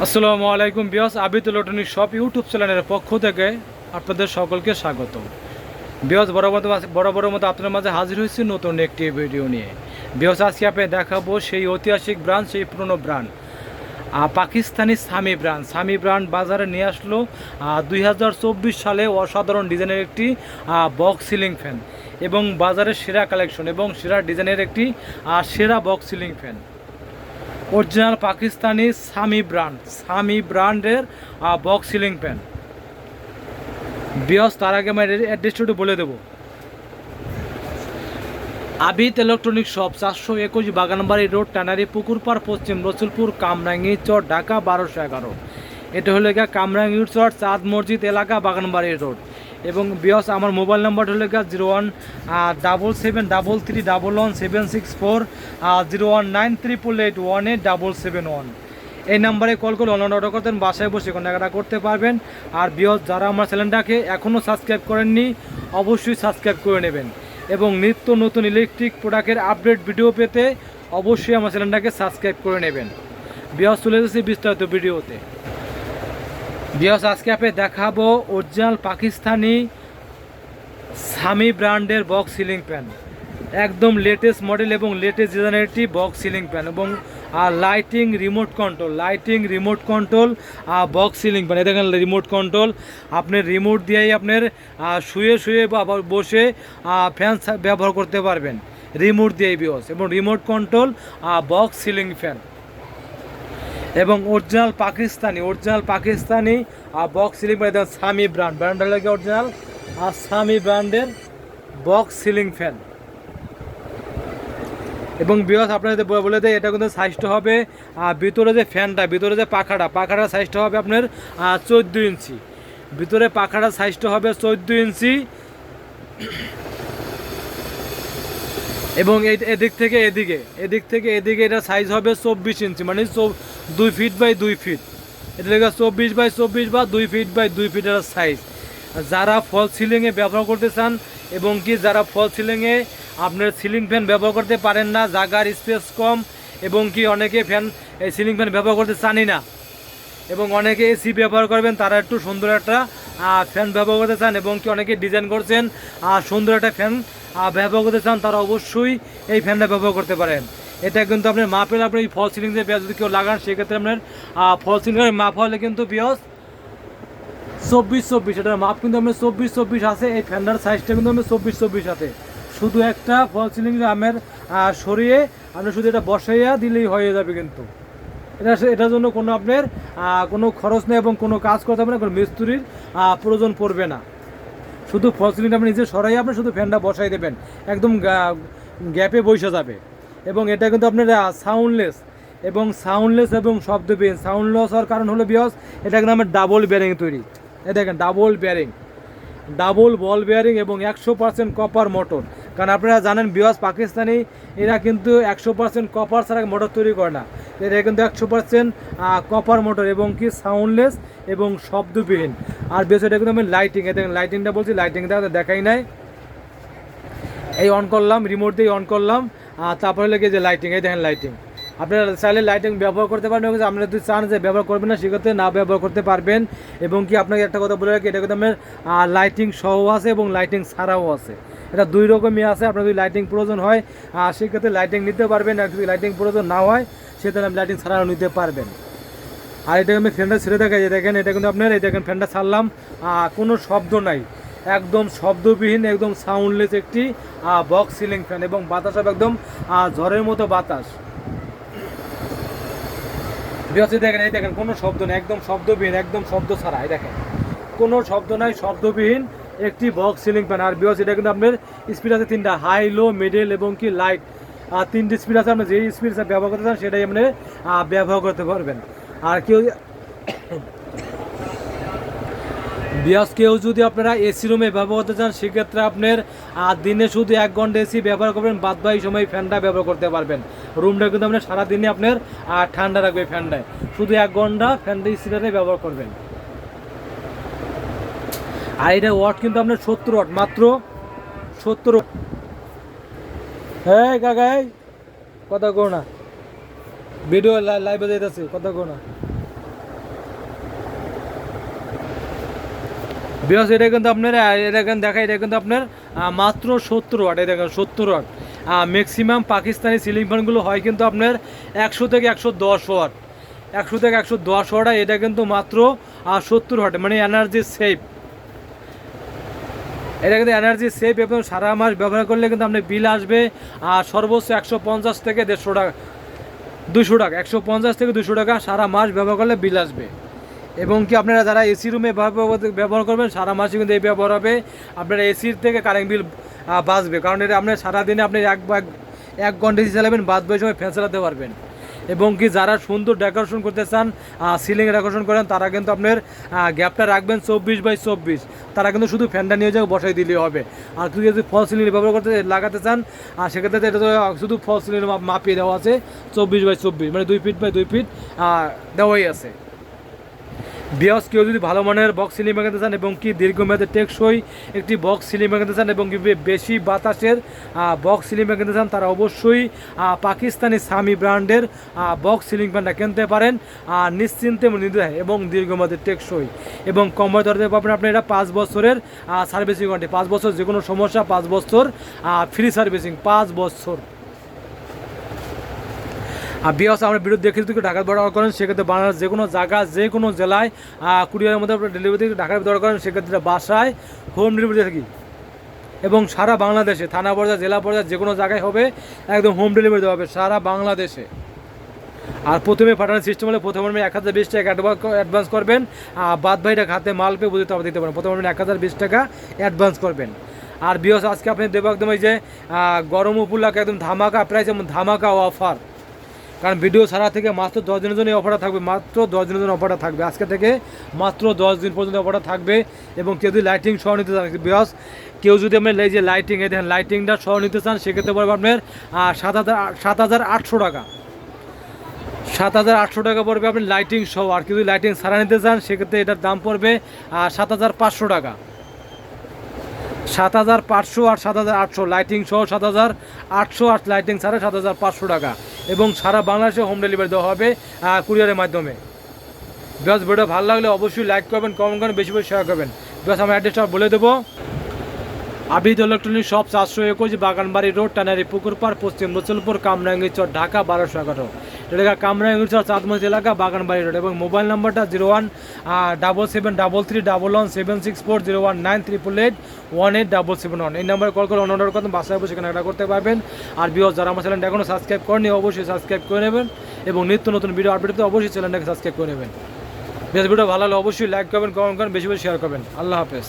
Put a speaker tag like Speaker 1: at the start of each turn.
Speaker 1: আসসালামু আলাইকুম বিয়াস Abid electronic shop YouTube চ্যানেলের পক্ষ থেকে আপনাদের সকলকে স্বাগত। বিয়াস বরাবরের মতো আপনার মাঝে হাজির হয়েছি নতুন একটি ভিডিও নিয়ে। বিয়াস আজকে আপনাকে দেখাবো সেই ঐতিহাসিক ব্র্যান্ড, সেই পুরনো ব্র্যান্ড পাকিস্তানি সামি ব্র্যান্ড বাজারে নিয়ে আসলো 2024 সালে অসাধারণ ডিজাইনের একটি বক্স সিলিং ফ্যান এবং বাজারের সেরা কালেকশন এবং সেরা ডিজাইনের একটি সেরা box ceiling fan. Original Pakistani Sami ব্র্যান্ডের বক্স সিলিং ফ্যান। বিয়স তার আগে আমার অ্যাড্রেসটা একটু বলে দেবো। Abid electronic shop 421 বাগানবাড়ি road, tannery পুকুরপাড়, পশ্চিম রসুলপুর, কামরাঙ্গি চর, ঢাকা 1211। এটা হলো গিয়া কামরাঙ্গি চর, চাঁদ মসজিদ এলাকা, বাগানবাড়ি রোড। এবং বিয়স আমার মোবাইল নাম্বার হলো গিয়া 017733117640, 01988818771। এই নাম্বারে কল করে অনলাইন অর্ডার করতেন, বাসায় বসে কেনাকাটা করতে পারবেন। আর বিয়স যারা আমার চ্যানেলটাকে এখনও সাবস্ক্রাইব করেননি অবশ্যই সাবস্ক্রাইব করে নেবেন এবং নিত্য নতুন ইলেকট্রিক প্রোডাক্টের আপডেট ভিডিও পেতে অবশ্যই আমার চ্যানেলটাকে সাবস্ক্রাইব করে নেবেন। বিয়স চলে এসেছি বিস্তারিত ভিডিওতে। বিয়স আজকে আপনি দেখাবো অরিজিনাল পাকিস্তানি সামি ব্র্যান্ডের বক্স সিলিং ফ্যান, একদম লেটেস্ট মডেল এবং লেটেস্ট ডিজাইনের একটি বক্স সিলিং ফ্যান এবং lighting remote control box ceiling fan. এই দেখেন রিমোট কন্ট্রোল, আপনার রিমোট দিয়েই আপনার শুয়ে বা বসে ফ্যান ব্যবহার করতে পারবেন রিমোট দিয়েই বিয়স, এবং remote control box ceiling fan এবং original Pakistani box ceiling fan. সামি ব্র্যান্ডের লাগে অরিজিনাল সামি ব্র্যান্ডের বক্স সিলিং ফ্যান। এবং বিয়স আপনাদের বলে দেয় এটা কিন্তু সাইজটা হবে ভিতরে যে পাখাটা সাইজটা হবে আপনার 14 ইঞ্চি। ভিতরে পাখাটা সাইজটা হবে 14 ইঞ্চি এবং এদিক থেকে এদিকে এটা সাইজ হবে 24 ইঞ্চি, মানে 2 ফিট বাই 2 ফিট। এটা লেগে 24 বাই 24 বা 2 ফিট বাই 2 ফিট এর সাইজ। যারা ফল সিলিংয়ে ব্যবহার করতে চান এবং কি যারা ফল সিলিংয়ে আপনার সিলিং ফ্যান ব্যবহার করতে পারেন না, জায়গার স্পেস কম, এবং কি অনেকে এই সিলিং ফ্যান ব্যবহার করতে চানই না, এবং অনেকে এসি ব্যবহার করবেন, তারা একটু সুন্দর একটা ফ্যান ব্যবহার করতে চান, এবং কি অনেকে ডিজাইন করছেন সুন্দর একটা ফ্যান ব্যবহার করতে চান, তারা অবশ্যই এই ফ্যানটা ব্যবহার করতে পারেন। এটা কিন্তু আপনার মাপের আপনি ফল সিলিং যে যদি কেউ লাগান সেক্ষেত্রে আপনার ফল সিলিংয়ের মাপ হলে কিন্তু বিয়স 24 এটার মাপ কিন্তু আপনার 24 আছে। এই ফ্যানটার সাইজটা কিন্তু আপনার 24 আছে। শুধু একটা ফল সিলিং আমের সরিয়ে আপনি শুধু এটা বসাইয়া দিলেই হয়ে যাবে, কিন্তু এটার জন্য কোনো আপনার কোনো খরচ নেই এবং কোনো কাজ করতে হবে না, কোনো মিস্ত্রির প্রয়োজন পড়বে না। শুধু ফল সিলিংটা আপনি নিজে সরাইয়া আপনি শুধু ফ্যানটা বসাই দেবেন, একদম গ্যাপে বসে যাবে। এবং এটা কিন্তু আপনার সাউন্ডলেস এবং শব্দবিহীন। সাউন্ডলেস হওয়ার কারণ হলো বিয়স এটা কিন্তু আমার ডাবল বেয়ারিং তৈরি। এই দেখেন ডাবল বল বেয়ারিং এবং 100% কপার মোটর। কারণ আপনারা জানেন বিয়স পাকিস্তানি এরা কিন্তু 100% কপার ছাড়া মোটর তৈরি করে না। এটা কিন্তু 100% কপার মোটর এবং কি সাউন্ডলেস এবং শব্দবিহীন। আর বিয়স এটা কিন্তু আমি লাইটিং, এই দেখেন লাইটিংটা বলছি, লাইটিংটা দেখাই নাই, এই অন করলাম, রিমোট দিয়ে অন করলাম, তারপরে লেগে যে লাইটিং, এই দেখেন লাইটিং। আপনারা চাইলে লাইটিং ব্যবহার করতে পারবেন, আপনারা যদি চান যে ব্যবহার করবেন না সেক্ষেত্রে না ব্যবহার করতে পারবেন। এবং কি আপনাকে একটা কথা বলে রাখি, এটা কিন্তু আপনার লাইটিং সহ আছে এবং লাইটিং ছাড়াও আছে, এটা দুই রকমই আছে। আপনার যদি লাইটিং প্রয়োজন হয় সেক্ষেত্রে লাইটিং নিতে পারবেন, আর যদি লাইটিং প্রয়োজন না হয় সেক্ষেত্রে আপনি লাইটিং ছাড়াও নিতে পারবেন। আর এটা আমি ফ্যানটা ছেড়ে দেখাই, যে দেখেন এটা কিন্তু আপনার, এই দেখেন ফ্যানটা ছাড়লাম, কোনো শব্দ নাই, একদম শব্দবিহীন, একদম সাউন্ডলেস একটি বক্স সিলিং ফ্যান এবং বাতাস হবে একদম ঝড়ের মতো বাতাস। দেখেন এই দেখেন কোনো শব্দ নেই, একদম শব্দবিহীন, একদম শব্দ ছাড়া, এই দেখেন কোনো শব্দ নাই, শব্দবিহীন একটি বক্স সিলিং ফ্যান। আর বিয়স এটা কিন্তু আপনার স্পিড আছে 3টা, হাই, লো, মিডল এবং কি লাইট, 3টে স্পিড আছে। আপনি যেই স্পিড ব্যবহার করতে চান সেটাই আপনি ব্যবহার করতে পারবেন। আর কেউ যদি আপনারা এসি রুমে ব্যবহার করতে চান সেক্ষেত্রে আপনার দিনে শুধু 1 ঘন্টা এসি ব্যবহার করবেন, বাদ বাকি সময় ফ্যানটা ব্যবহার করতে পারবেন। রুমটা কিন্তু আপনার সারাদিনে আপনার ঠান্ডা রাখবে ফ্যানটায়, শুধু 1 ঘন্টা ফ্যানটা এসিটাতে ব্যবহার করবেন। আর এটা ওয়াট কিন্তু আপনার 70 ওয়াট, মাত্র 70। হ্যাঁ কাকা কথা কো না, ভিডিও লাইভে যাইতেছে, কথা কো না। বিকজ এটা কিন্তু আপনার এটা কিন্তু দেখা, এটা কিন্তু আপনার মাত্র 70 ওয়াট, এটা দেখেন 70 ওয়াট। ম্যাক্সিমাম পাকিস্তানি সিলিং ফ্যানগুলো হয় কিন্তু আপনার 100 থেকে 110 ওয়াট, 100 থেকে 110 ওয়াট। এটা কিন্তু মাত্র 70 ওয়াট, মানে এনার্জি সেভ। এটা কিন্তু এনার্জি সেভ এবং সারা মাস ব্যবহার করলে কিন্তু আপনার বিল আসবে সর্বোচ্চ 150 থেকে 150 টাকা, 200 টাকা, 150 থেকে 200 টাকা সারা মাস ব্যবহার করলে বিল আসবে। এবং কি আপনারা যারা এসি রুমে ব্যবহার করবেন সারা মাসে কিন্তু এই ব্যবহার হবে, আপনারা এসির থেকে কারেন্ট বিল বাঁচবে। কারণ এটা আপনার সারাদিনে আপনি 1 ঘন্টা এসি চালাবেন, বাদ বাকি সময় ফ্যান চালাতে পারবেন। এবং কি যারা সুন্দর ডেকোরেশন করতে চান, সিলিং ডেকোরেশন করেন, তারা কিন্তু আপনার গ্যাপটা রাখবেন 24/24। তারা কিন্তু শুধু ফ্যানটা নিয়ে যাও বসাই দিলেই হবে। আর কেউ যদি ফল সিলিং ব্যবহার করতে লাগাতে চান, আর সেক্ষেত্রে এটা তো শুধু ফল সিলিং মাপিয়ে দেওয়া আছে 24/24, মানে 2 ফিট বাই 2 ফিট দেওয়াই আছে। বিয়াস কেউ যদি ভালো মানের বক্স সিলিং লাগাতে চান এবং কি দীর্ঘমেয়াদে টেকসই একটি বক্স সিলিং লাগাতে চান এবং কি বেশি বাতাসের বক্স সিলিং লাগাতে চান, তারা অবশ্যই পাকিস্তানি সামি ব্র্যান্ডের বক্স সিলিং ফ্যানটা কিনতে পারেন নিশ্চিন্তে নির্দ্বিধায় এবং দীর্ঘমেয়াদে টেকসই এবং কম দরে পাবেন। আপনি এটা 5 বছরের সার্ভিসিং ওয়ারেন্টি, 5 বছর যে কোনো সমস্যা 5 বছর ফ্রি সার্ভিসিং, 5 বছর। আর বিয়াস আমরা ভিডিও দেখে যদি ঢাকার ভিতরে অর্ডার করেন, সেক্ষেত্রে বাংলাদেশ যে কোনো জায়গা যে কোনো জেলায় কুরিয়ারের মধ্যে ডেলিভারি ঢাকার ভিতরে অর্ডার করেন, সেক্ষেত্রে বাসায় হোম ডেলিভারি থাকি এবং সারা বাংলাদেশে থানা পর্যায়ে জেলা পর্যায়ে যে কোনো জায়গায় হবে, একদম হোম ডেলিভারি দেওয়া হবে সারা বাংলাদেশে। আর প্রথমে পাঠানোর সিস্টেম হলে প্রথমে 1020 টাকা অ্যাডভান্স করবেন, বাদ বাকিটা খাতে মাল পেয়ে বুঝতে দিতে পারেন। প্রথমে 1020 টাকা অ্যাডভান্স করবেন। আর বিয়াস আজকে আপনি দেবো একদম এই যে গরম উপলক্ষে একদম ধামাকা প্রাইস এবং ধামাকা অফার। কারণ ভিডিও ছাড়া থেকে মাত্র 10 দিনের জন্য অফারটা থাকবে, মাত্র 10 দিনের জন্য অফারটা থাকবে, আজকে থেকে মাত্র 10 দিন পর্যন্ত অফারটা থাকবে। এবং কেউ যদি লাইটিং সহ নিতে চান, বিকজ কেউ যদি আপনার এই যে লাইটিং, এই দেখেন লাইটিংটা সহ নিতে চান, সেক্ষেত্রে পড়বে আপনার 7,800 টাকা, 7,800 টাকা পড়বে আপনার লাইটিং সহ। আর কেউ যদি লাইটিং ছাড়া নিতে চান, সেক্ষেত্রে এটার দাম পড়বে 7,500 টাকা, 7,500 আর 7,800 লাইটিং সহ 7,800 আর লাইটিং ছাড়া 7,500 টাকা। এবং সারা বাংলাদেশে হোম ডেলিভারি দেওয়া হবে কুরিয়ারের মাধ্যমে। বিকজ ভিডিও ভালো লাগলে অবশ্যই লাইক করবেন, কমেন্ট করবেন, বেশি বেশি শেয়ার করবেন। বিকজ আমার অ্যাড্রেসটা বলে দেবো, Abid electronic shop 421 বাগানবাড়ি road, tannery পুকুর পাড়, পশ্চিম রসুলপুর, কামরাঙ্গীর চর, ঢাকা 1211। এটা কামরাঙ্গীর চর, চাঁদমতি এলাকা, বাগানবাড়ি রোড। এবং মোবাইল নাম্বারটা 0177777640 01988881877 এই নাম্বারে কল করে অর্ডার করতে বাসায় বসে কেনাকাটা করতে পারবেন। আর বিকজ যারা আমার চ্যানেলটা এখনও সাবস্ক্রাইব করেনি, অবশ্যই সাবস্ক্রাইব করে নেবেন এবং নিত্য নতুন ভিডিও আপডেট পেতে অবশ্যই চ্যানেলটাকে সাবস্ক্রাইব করে নেবেন। ভিডিও ভালো লাগলে অবশ্যই লাইক করবেন, কমেন্ট করবেন, বেশি বেশি শেয়ার করবেন। আল্লাহ হাফেজ।